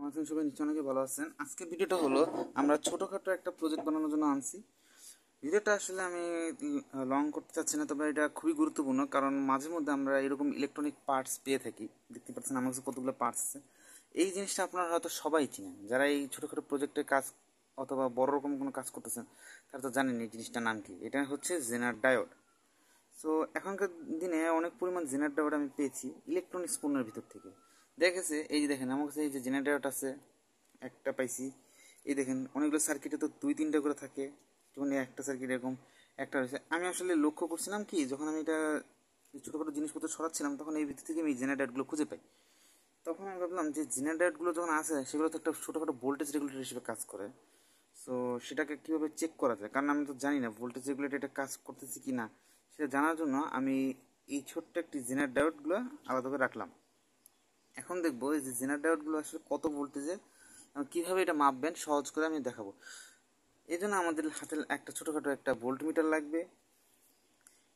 আছেন সবাই নিশ্চয় অনেকে ভালো আছেন। আজকে ভিডিওটা হলো আমরা ছোটোখাটো একটা প্রজেক্ট বানানোর জন্য আনছি। ভিডিওটা আসলে আমি লং করতে চাচ্ছি না, তবে এটা খুবই গুরুত্বপূর্ণ কারণ মাঝে মধ্যে আমরা এরকম ইলেকট্রনিক পার্টস পেয়ে থাকি। দেখতে পাচ্ছেন আমার কাছে কতগুলো পার্টস আছে। এই জিনিসটা আপনারা হয়তো সবাই চিনেন, যারা এই ছোটোখাটো প্রজেক্টের কাজ অথবা বড় রকম কোনো কাজ করতেছেন তারা তো জানেন এই জিনিসটার নাম কি। এটা হচ্ছে জেনার ডায়োড। সো এখনকার দিনে অনেক পরিমাণ জেনার ডায়োড আমি পেয়েছি ইলেকট্রনিক্স পণ্যের ভিতর থেকে। দেখেছে এই যে দেখেন আমার কাছে এই যে জেনার ডায়োড আছে, একটা পাইছি। এই দেখেন অনেকগুলো সার্কিটে তো দুই তিনটা করে থাকে, যেমন একটা সার্কিট এরকম একটা রয়েছে। আমি আসলে লক্ষ্য করছিলাম কি, যখন আমি এটা ছোটোখাটো জিনিসপত্র সরাচ্ছিলাম তখন এই ভিতর থেকে আমি জেনার ডায়োডগুলো খুঁজে পাই। তখন আমি ভাবলাম যে জেনার ডায়োডগুলো যখন আসে সেগুলো তো একটা ছোটোখাটো ভোল্টেজ রেগুলেটর হিসেবে কাজ করে। সো সেটাকে কীভাবে চেক করা যায়, কারণ আমি তো জানি না ভোল্টেজ রেগুলেটর এটা কাজ করতেছে কি না। সেটা জানার জন্য আমি এই ছোট্ট একটি জেনার ডায়োডগুলো আলাদা করে রাখলাম। এখন দেখবো এই যে জেনার ডায়োডগুলো আসলে কত ভোল্টেজে কীভাবে এটা মাপবেন সহজ করে আমি দেখাবো। এই জন্য আমাদের হাতে একটা ছোটোখাটো একটা ভোল্টমিটার লাগবে,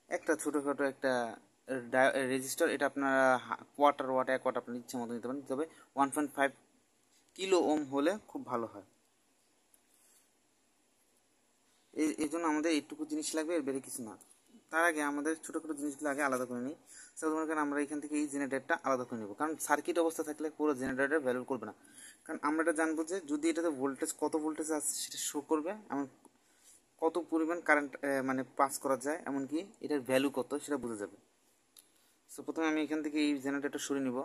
একটা ছোটোখাটো একটা রেজিস্টার। এটা আপনারা কোয়ার্টার ওয়াট এক ওয়াট আপনার ইচ্ছা মতো নিতে পারেন, তবে 1.5 কিলো ওম হলে খুব ভালো হয়। এই জন্য আমাদের এইটুকু জিনিস লাগবে, এর বেড়ে কিছু না। তার আগে আমাদের ছোটোখাটো জিনিসগুলো আগে আলাদা করে নিই। সেটা মনে করেন আমরা এখান থেকে এই জেনারেটরটা আলাদা করে নেব, কারণ সার্কিট অবস্থা থাকলে পুরো জেনারেটর ভ্যালু করবে না। কারণ আমরা এটা জানবো যে যদি এটাতে ভোল্টেজ কত ভোল্টেজ আছে সেটা শো করবে, এমন কত পরিমাণ কারেন্ট মানে পাস করা যায়, এমনকি এটার ভ্যালু কত সেটা বোঝা যাবে। সো প্রথমে আমি এখান থেকে এই জেনারেটরটা সরিয়ে নিব।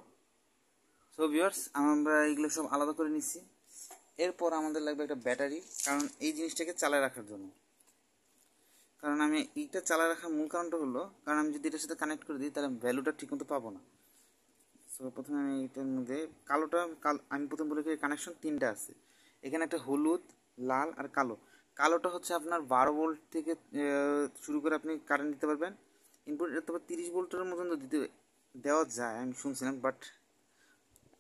সো ভিউয়ার্স, আমরা এগুলো সব আলাদা করে নিচ্ছি। এরপর আমাদের লাগবে একটা ব্যাটারি, কারণ এই জিনিসটাকে চালায় রাখার জন্য। কারণ আমি এইটা চালা রাখার মূল কারণটা হলো, কারণ আমি যদি এটার সাথে কানেক্ট করে দিই তাহলে ভ্যালুটা ঠিক মতো পাবো না। সো প্রথমে আমি এইটার মধ্যে কালোটা আমি প্রথম বলে কানেকশন তিনটা আছে। এখানে একটা হলুদ, লাল আর কালো। কালোটা হচ্ছে আপনার 12 ভোল্ট থেকে শুরু করে আপনি কারেন্ট দিতে পারবেন। ইনপুট এটা তবে 30 ভোল্টের মতন দেওয়া যায় আমি শুনছিলাম, বাট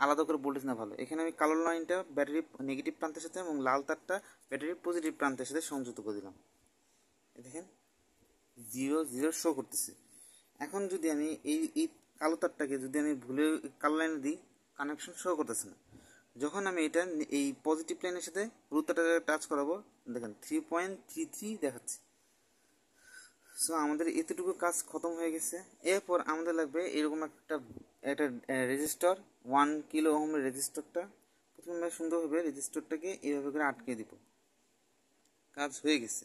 আলাদা করে ভোল্টেজ না ভালো। এখানে আমি কালো লাইনটা ব্যাটারির নেগেটিভ প্রান্তের সাথে এবং লাল তারটা ব্যাটারির পজিটিভ প্রান্তের সাথে সংযুক্ত করে দিলাম। দেখেন 0 0 শো করতেছে। এখন যদি আমি এই কালো তারটাকে যদি আমি ভুলে কালো লাইনে দিই, কানেকশন শো করতেছে না। যখন আমি এটা এই পজিটিভ লাইনের সাথে হলুদ তারটাকে টাচ করাবো, দেখেন 3.33 দেখাচ্ছে। সো আমাদের এতটুকু কাজ খতম হয়ে গেছে। এরপর আমাদের লাগবে এরকম একটা একটা রেজিস্টার, 1 কিলো ওহমের রেজিস্টারটা। প্রথমে আমরা সুন্দরভাবে রেজিস্টারটাকে এইভাবে করে আটকে দিব। কাজ হয়ে গেছে,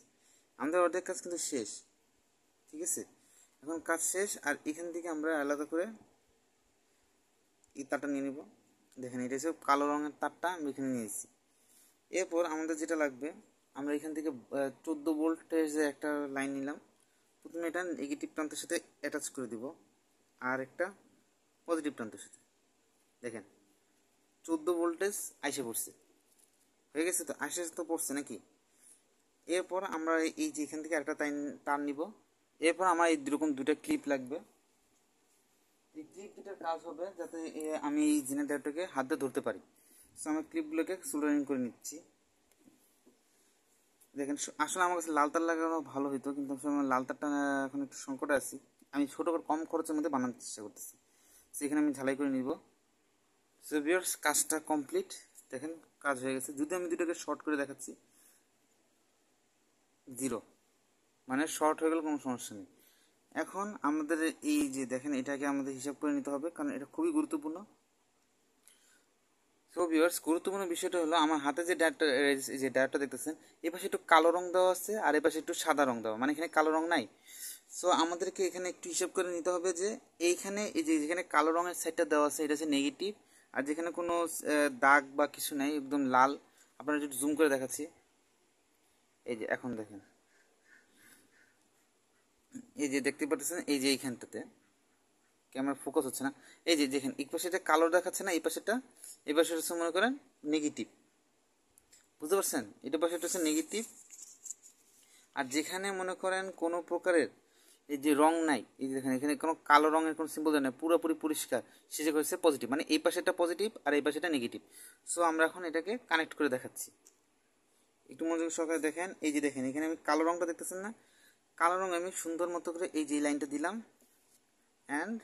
আমাদের অর্ধেক কাজ কিন্তু শেষ। ঠিক আছে, এখন কাজ শেষ। আর এখান থেকে আমরা আলাদা করে এই তারটা নিয়ে নিব। দেখেন এটা হচ্ছে কালো রঙের তারটা আমি এখানে নিয়েছি। এরপর আমাদের যেটা লাগবে, আমরা এখান থেকে 14 ভোল্টের যে একটা লাইন নিলাম। প্রথমে এটা নেগেটিভ প্রান্তের সাথে অ্যাটাচ করে দিব, আর একটা পজিটিভ প্রান্তের সাথে। দেখেন 14 ভোল্টেজ আইসে পড়ছে, হয়ে গেছে তো, আইসে তো পড়ছে নাকি। এরপর আমরা এই যে এখান থেকে একটা তার নিব। এরপর আমার এইরকম দুটো ক্লিপ লাগবে। এই ক্লিপ দুটার কাজ হবে যাতে আমি এই জেনারেটরটাকে হাত দিয়ে ধরতে পারি। সো আমি ক্লিপগুলোকে সোল্ডারিং করে নিচ্ছি। দেখেন আসলে আমার কাছে লাল তার লাগানো ভালো হতো, কিন্তু আসলে লাল তারটা এখন একটু সংকটে আছি। আমি ছোটো করে কম খরচের মধ্যে বানানোর চেষ্টা করতেছি। সেখানে আমি ঝালাই করে নিব। সো ভিউয়ার্স, কাজটা কমপ্লিট। দেখেন কাজ হয়ে গেছে। যদি আমি দুটোকে শর্ট করে দেখাচ্ছি, 0 মানে শর্ট হয়ে গেলে কোনো সমস্যা নেই। এখন আমাদের এই যে দেখেন এটাকে আমাদের হিসাব করে নিতে হবে, কারণ এটা খুবই গুরুত্বপূর্ণ। সো ভিউয়ার্স, গুরুত্বপূর্ণ বিষয়টা হলো আমার হাতে যে ডায়োডটা দেখতেছেন, এই পাশে একটু কালো রং দেওয়া আছে আর এই পাশে একটু সাদা রং দেওয়া, মানে এখানে কালো রং নাই। সো আমাদেরকে এখানে একটু হিসাব করে নিতে হবে যে এইখানে এই যে যেখানে কালো রঙের সাইডটা দেওয়া আছে এটা হচ্ছে নেগেটিভ, আর যেখানে কোনো দাগ বা কিছু নাই একদম লাল। আপনারা যদি জুম করে দেখাচ্ছি, এই যে এখন দেখেন, এই যে দেখতে পাচ্ছেন এই যে এইখানটাতে ক্যামেরা ফোকাস হচ্ছে না। এই যে দেখেন এই পাশেটা কালো দেখাচ্ছে না, এই পাশেটা, এই পাশেটা হচ্ছে মনে করেন নেগেটিভ। বুঝতে পারছেন, এটা পাশেটা হচ্ছে নেগেটিভ। আর যেখানে মনে করেন কোনো প্রকারের এই যে রং নাই, এই যে দেখেন এখানে কোনো কালো রঙের কোনো সিম্বল নাই, পুরোপুরি পরিষ্কার, সেটা হচ্ছে পজিটিভ, মানে এই পাশেটা পজিটিভ আর এই পাশেটা নেগেটিভ। সো আমরা এখন এটাকে কানেক্ট করে দেখাচ্ছি। একটু মনোযোগ সহকারে দেখেন। এই যে দেখেন এখানে আমি কালো রঙটা দেখতেছেন না, কালো রঙ আমি সুন্দর মতো করে এই যে লাইনটা দিলাম, অ্যান্ড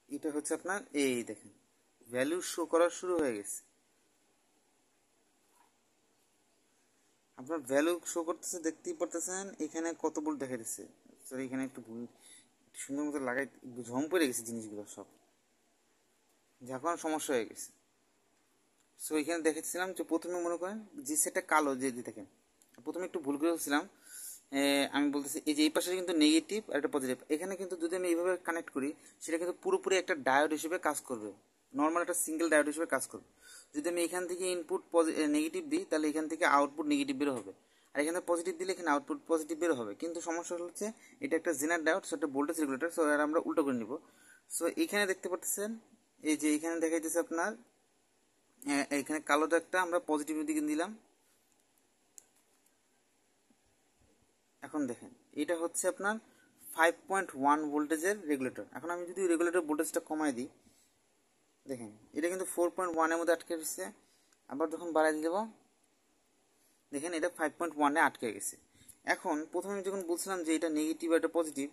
এটা হচ্ছে আপনার এই দেখেন ভ্যালু শো করা শুরু হয়ে গেছে, আপনার ভ্যালু শো করতেছে, দেখতেই পারতেছেন এখানে কত ভোল্ট দেখা দিচ্ছে। সরি এখানে একটু ভুল, সুন্দর মতো লাগাই, ঝম পড়ে গেছে জিনিসগুলো সব, যখন সমস্যা হয়ে গেছে। সো এখানে দেখেছিলাম যে প্রথমে মনে করেন যে সেটা কালো যে দেখেন, প্রথমে একটু ভুল করেছিলাম। আমি বলতেছি এই যে এই পাশে কিন্তু নেগেটিভ আর একটা পজিটিভ, এখানে কিন্তু যদি আমি এইভাবে কানেক্ট করি সেটা কিন্তু পুরোপুরি একটা ডায়োড হিসেবে কাজ করবে, নর্মাল একটা সিঙ্গেল ডায়োড হিসেবে কাজ করবে। যদি আমি এখান থেকে ইনপুট নেগেটিভ দিই তাহলে এখান থেকে আউটপুট নেগেটিভ বের হবে, আর এখানে পজিটিভ দিলে এখানে আউটপুট পজিটিভ বের হবে। কিন্তু সমস্যা হচ্ছে এটা একটা জেনার ডায়োড, সেটা ভোল্টেজ রেগুলেটর, সো আর আমরা উল্টো করে নিব। সো এখানে দেখতে পাচ্ছেন এই যে এখানে দেখা যাচ্ছে আপনার এখানে কালোটা একটা আমরা পজিটিভ দিকে দিলাম। এখন দেখেন এটা হচ্ছে আপনার 5.1 ভোল্টেজের রেগুলেটর। এখন আমি যদি রেগুলেটর ভোল্টেজটা কমাই দিই, দেখেন এটা কিন্তু 4.1-এর মধ্যে আটকে গেছে, আবার যখন বাড়াই দেবো দেখেন এটা 5.1-এ আটকে গেছে। এখন প্রথমে আমি যখন বলছিলাম যে এটা নেগেটিভ আর এটা পজিটিভ,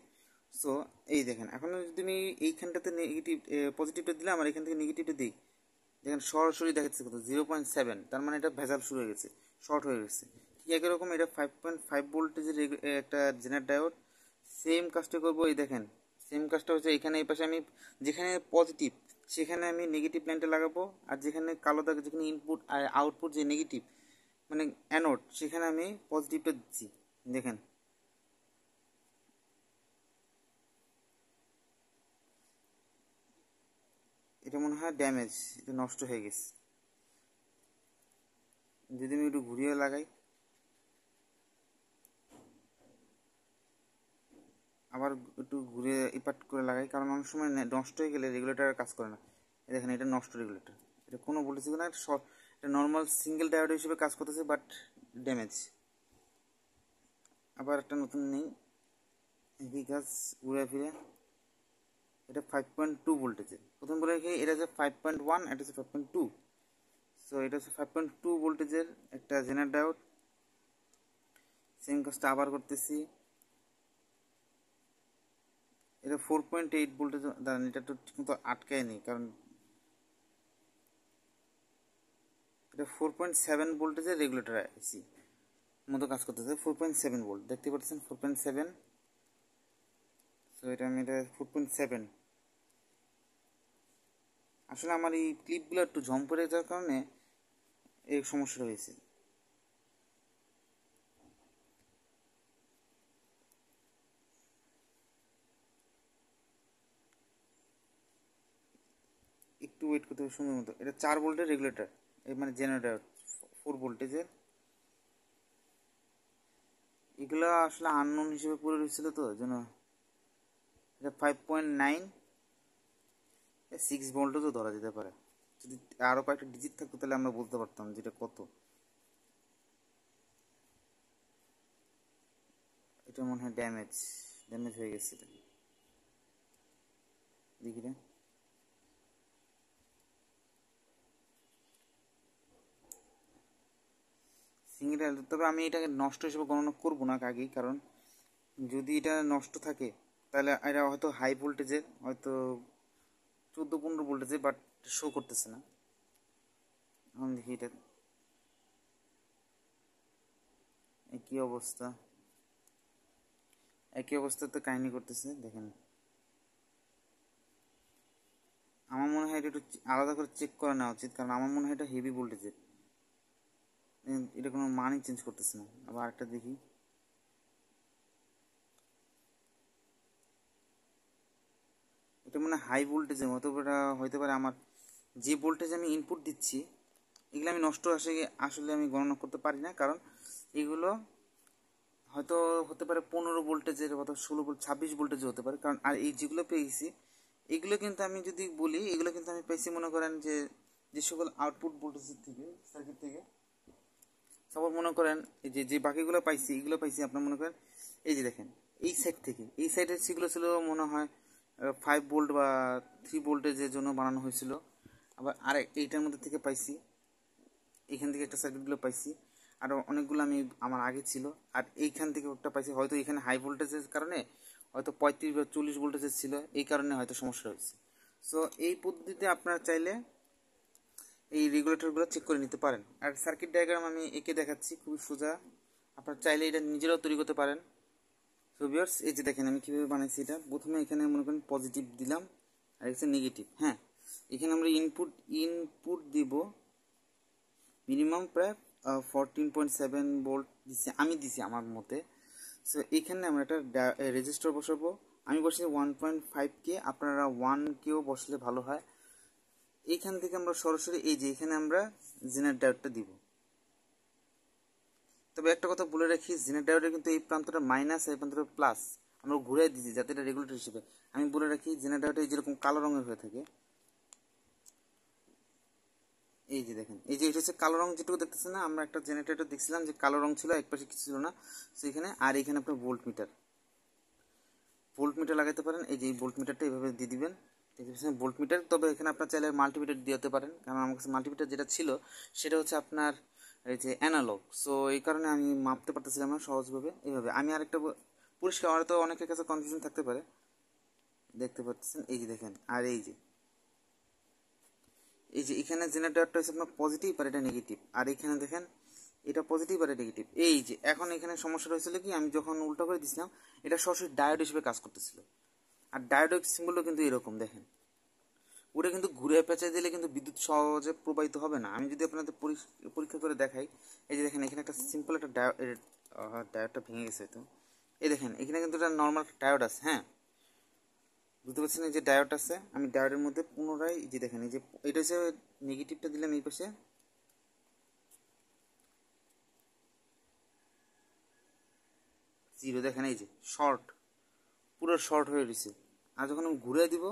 সো এই দেখেন এখন যদি আমি এইখানটাতে নেগেটিভ পজিটিভটা দিলাম আর এখান থেকে নেগেটিভটা দিই, দেখেন সরাসরি দেখাচ্ছে কত 0.7, তার মানে এটা ভেজাল শুরু হয়ে গেছে, শর্ট হয়ে গেছে। ঠিক একই রকম এটা 5.5 ভোল্টেজের একটা জেনার ডায়োড, সেম কাজটা করবো। এই দেখেন সেম কাজটা হচ্ছে এখানে এই পাশে আমি যেখানে পজিটিভ সেখানে আমি নেগেটিভ লাইনটা লাগাবো, আর যেখানে কালো দাগ যেখানে ইনপুট আর আউটপুট যে নেগেটিভ মানে অ্যানোড সেখানে আমি পজিটিভটা দিচ্ছি। দেখেন এটা মনে হয় ড্যামেজ, এটা নষ্ট হয়ে গেছে। যদি আমি একটু ঘুরিয়ে লাগাই, আবার একটু ঘুরে ইপাট করে লাগাই, কারণ অনেক সময় নষ্ট হয়ে গেলে রেগুলেটর কাজ করে না। দেখেন এটা নষ্ট রেগুলেটর, এটা কোনো বলতেছি না, এটা নর্মাল সিঙ্গেল ডায়োড হিসেবে কাজ করতেছে বাট ড্যামেজ। আবার একটা নতুন নেই, একই কাজ ঘুরে ফিরে। এটা 5.2 ভোল্টেজের, প্রথম বলে রেখে এটা হচ্ছে 5.1, এটা হচ্ছে 5.2। সো এটা হচ্ছে 5.2 ভোল্টেজের একটা জেনার ডায়োড। সেম কাজটা আবার করতেছি, এটা 4.8 ভোল্টেজ। দাঁড়ান এটা তো ঠিকমতো আটকায় নেই, কারণ এটা 4.7 ভোল্টেজের রেগুলেটর আইসি মতো কাজ করতেছে। 4.7 ভোল্ট দেখতে পাচ্ছেন, 4.7। সো এটা আমি এটা 4.7, আসলে আমার এই ক্লিপগুলো একটু ঝম পড়ে যাওয়ার কারণে এই সমস্যাটা হয়েছে। একটু ওয়েট করতে হবে সুন্দর মতো। এটা 4 ভোল্টের রেগুলেটর, এই মানে জেনারেটর 4 ভোল্টেজের। এগুলো আসলে আননোন হিসেবে পড়ে রয়েছিল, তো জন্য এটা 5.9, 6 ভোল্টও ধরা যেতে পারে। যদি আরও কয়েকটা ডিজিট থাকতো তাহলে আমরা বলতে পারতাম যেটা কত। এটা মনে হয় ড্যামেজ ড্যামেজ হয়ে গেছে এটা, দেখি রে। সিঙ্গেল, তবে আমি এটাকে নষ্ট হিসেবে গণনা করবো না আগেই, কারণ যদি এটা নষ্ট থাকে তাহলে এটা হয়তো হাই ভোল্টেজের, হয়তো 14-15 ভোল্টেজের, বাট শো করতেছে না। এখন দেখি এটা একই অবস্থা, একই অবস্থাতে কাহিনী করতেছে। দেখেন আমার মনে হয় এটা একটু আলাদা করে চেক করে নেওয়া উচিত, কারণ আমার মনে হয় এটা হেভি ভোল্টেজের, এটা কোনো মানই চেঞ্জ করতেছে না। আবার একটা দেখি, এটা মানে হাই ভোল্টেজের মতো, এটা হইতে পারে আমার যে ভোল্টেজ আমি ইনপুট দিচ্ছি এগুলো আমি নষ্ট আসলে আমি গণনা করতে পারি না, কারণ এগুলো হয়তো হতে পারে 15 ভোল্টেজের, অথবা 16 ভোল্ট, 26 ভোল্টেজের হতে পারে। কারণ আর এই যেগুলো পেয়েছি এগুলো কিন্তু আমি যদি বলি, এগুলো কিন্তু আমি পেয়েছি মনে করেন যে যে সকল আউটপুট ভোল্টেজের থেকে সার্কিট থেকে। সবার মনে করেন এই যে যে বাকিগুলো পাইছি এগুলো পাইছি আপনার মনে করেন এই যে দেখেন এই সাইড থেকে, এই সাইডের সেগুলো ছিল মনে হয় 5 ভোল্ট বা 3 ভোল্টেজের জন্য বানানো হয়েছিল। আবার আরেক এইটার মধ্যে থেকে পাইছি, এখান থেকে একটা সার্কিটগুলো পাইছি, আরও অনেকগুলো আমি আমার আগে ছিল, আর এইখান থেকে একটা পাইছি। হয়তো এখানে হাই ভোল্টেজের কারণে হয়তো 35 বা 40 ভোল্টেজের ছিল, এই কারণে হয়তো সমস্যা হয়েছে। সো এই পদ্ধতিতে আপনারা চাইলে এই রেগুলেটরগুলো চেক করে নিতে পারেন। আর সার্কিট ডায়াগ্রাম আমি এঁকে দেখাচ্ছি, খুবই সোজা, আপনারা চাইলে এটা নিজেরাও তৈরি করতে পারেন। সো ভিউয়ার্স, এই যে দেখেন আমি কীভাবে বানাইছি এটা। প্রথমে এখানে মনে করেন পজিটিভ দিলাম আর হচ্ছে নেগেটিভ। হ্যাঁ, এখানে আমরা ইনপুট দিব মিনিমাম প্রায় 14.7 ভোল্ট দিচ্ছি, আমি দিছি আমার মতে। সো এইখানে আমরা একটা রেজিস্টার বসাবো, আমি বসেছি 1.5K, আপনারা 1Kও বসলে ভালো হয়। এইখান থেকে আমরা সরাসরি এই যে এখানে আমরা জেনারেট ডায়োডটা দিব। তবে একটা কথা বলে রাখি, জেনারেট ডায়োডের কিন্তু এই প্রান্তটা মাইনাস, এই প্রান্তটা প্লাস, আমরা ঘুরে দিচ্ছি যাতে এটা রেগুলেটর হিসেবে। আমি বলে রাখি জেনারেট ডায়োডে যেরকম কালো রঙের হয়ে থাকে, এই যে দেখেন, এই যে এটা হচ্ছে কালো রং যেটুকু দেখতেছেন না, আমরা একটা জেনারেটর দেখছিলাম যে কালো রং ছিল, এক পাশে কিছু ছিল না। সো এখানে আর এখানে আপনার ভোল্ট মিটার লাগাতে পারেন। এই যে এই ভোল্ট মিটারটা এইভাবে দিয়ে দিবেন, ভোল্ট মিটার। তবে এখানে আপনার চাইলে মাল্টিমিটার দিতে পারেন, কারণ আমার কাছে মাল্টিমিটার যেটা ছিল সেটা হচ্ছে আপনার এই যে অ্যানালগ। সো এই কারণে আমি মাপতে পারতেছিলাম না সহজভাবে। এইভাবে আমি আরেকটা পরিষ্কার, হয়তো অনেকের কাছে কনফিউশন থাকতে পারে, দেখতে পাচ্ছেন এই যে দেখেন। আর এই যে এখানে জেনারেটরটা হচ্ছে আপনার পজিটিভ আর এটা নেগেটিভ, আর এখানে দেখেন এটা পজিটিভ আর নেগেটিভ। এই যে এখন এখানে সমস্যাটা হয়েছিল কি, আমি যখন উল্টো করে দিছিলাম এটা সরাসরি ডায়োড হিসেবে কাজ করতেছিল। আর ডায়োডের সিম্বলও কিন্তু এরকম দেখেন, ওটা কিন্তু ঘুরে পেঁচে দিলে কিন্তু বিদ্যুৎ সহজে প্রবাহিত হবে না। আমি যদি আপনাদের পরীক্ষা করে দেখাই, এই যে দেখেন এখানে একটা সিম্পল একটা ডায়োডটা ভেঙে গেছে। তো এই দেখেন এখানে কিন্তু একটা নর্মাল ডায়োড আছে। হ্যাঁ, বুঝতে পারছেন, এই যে ডায়োড আছে, আমি ডায়োডের মধ্যে পুনরায় যে দেখেন এই যে এটা হচ্ছে নেগেটিভটা দিলাম এই পাশে, জিরো, দেখেন এই যে শর্ট, পুরো শর্ট হয়ে রয়েছে। আর যখন আমি ঘুরে দিব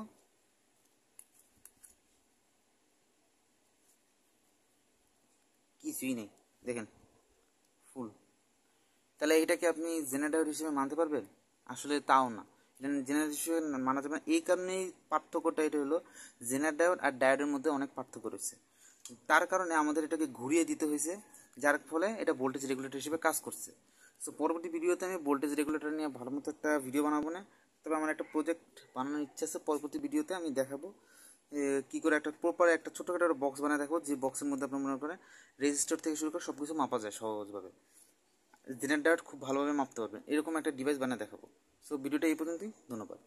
কিছুই নেই, দেখেন ফুল। তাহলে এটাকে আপনি জেনারেটর হিসেবে মানতে পারবেন? আসলে তাও না, জেনারেটর হিসেবে মানা যাবে না। এই কারণেই পার্থক্যটা এটা হলো, জেনারেটর আর ডায়োডের মধ্যে অনেক পার্থক্য রয়েছে। তার কারণে আমাদের এটাকে ঘুরিয়ে দিতে হয়েছে, যার ফলে এটা ভোল্টেজ রেগুলেটর হিসেবে কাজ করছে। সো পরবর্তী ভিডিওতে আমি ভোল্টেজ রেগুলেটর নিয়ে ভালো মতো একটা ভিডিও বানাবো না, তবে আমার একটা প্রজেক্ট বানানোর ইচ্ছা আছে। পরবর্তী ভিডিওতে আমি দেখাবো কী করে একটা প্রপার একটা ছোটোখাটো একটা বক্স বানিয়ে দেখাবো, যে বক্সের মধ্যে আপনার মনে করেন রেজিস্টার থেকে শুরু করে সব কিছু মাপা যায় সহজভাবে, জেনারেট ডায়োড খুব ভালোভাবে মাপতে পারবেন, এরকম একটা ডিভাইস বানিয়ে দেখাবো। সো ভিডিওটা এই পর্যন্তই, ধন্যবাদ।